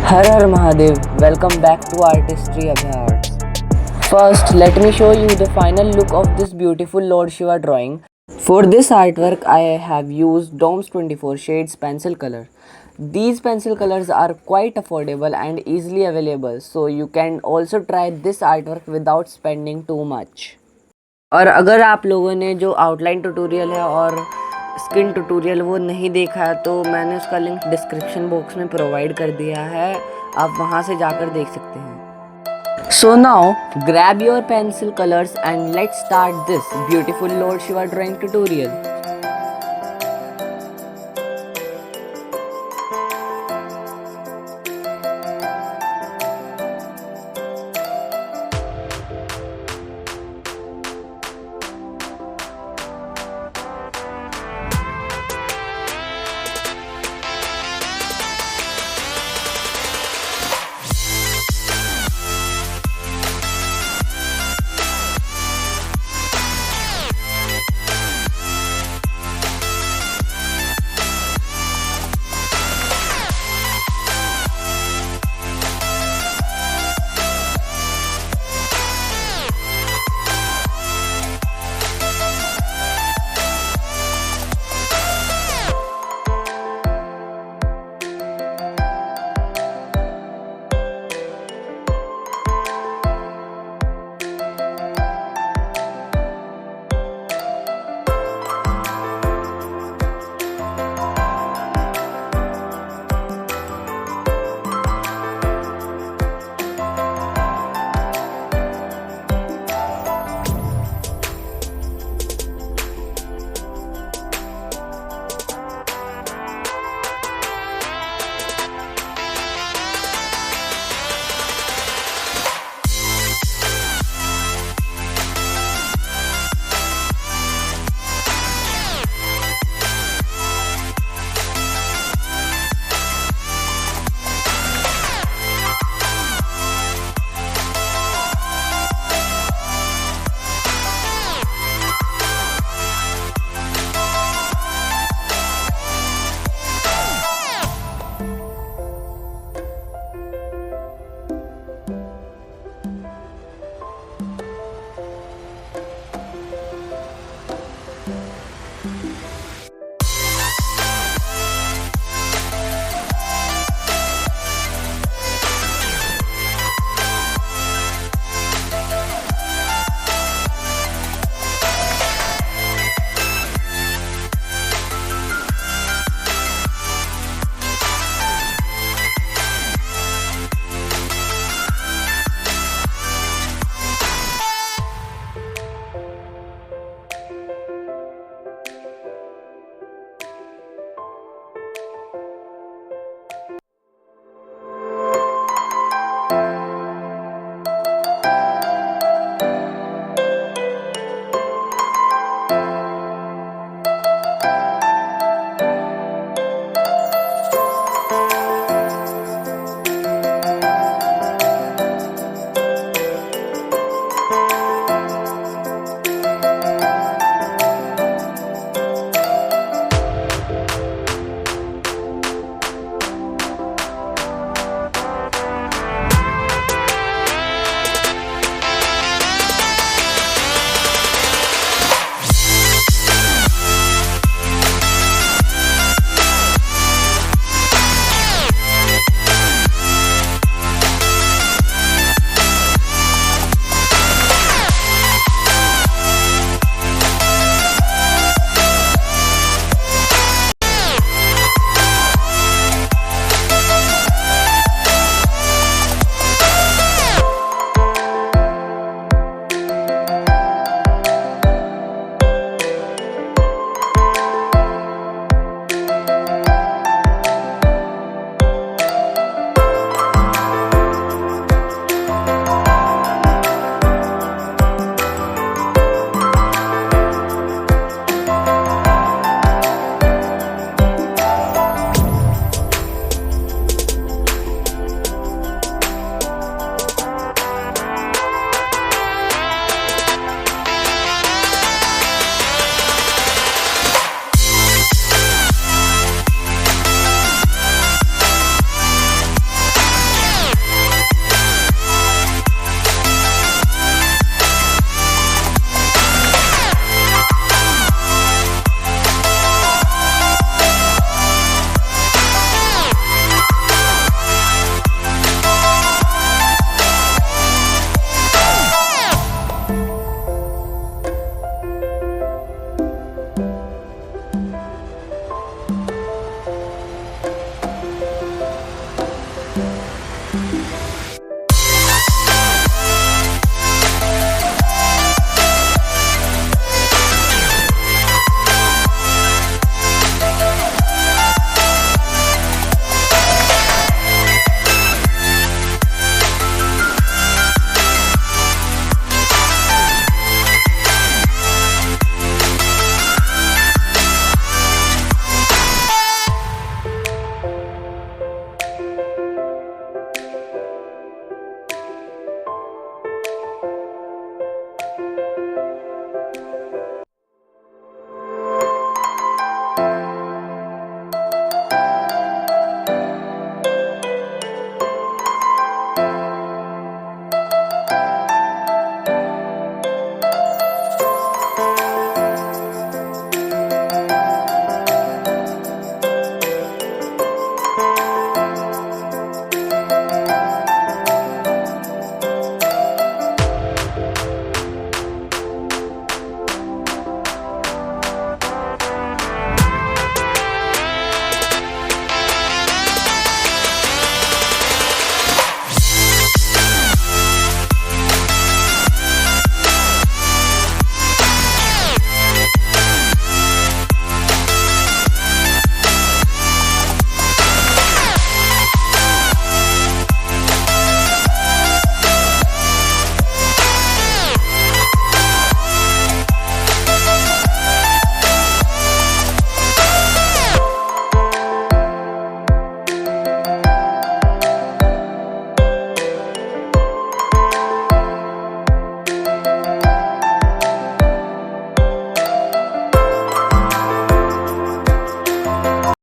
Har Har Mahadev, welcome back to Artistry Abhyars. First, let me show you the final look of this beautiful Lord Shiva drawing. For this artwork, I have used DOMS 24 shades pencil color. These pencil colors are quite affordable and easily available, so you can also try this artwork without spending too much. और अगर आप लोगों ने जो outline tutorial है और skin tutorial वो नहीं देखा है तो मैंने उसका लिंक डिस्क्रिप्शन बॉक्स में प्रोवाइड कर दिया है, आप वहां से जाकर देख सकते हैं। So now grab your pencil colours and let's start this beautiful Lord Shiva drawing tutorial.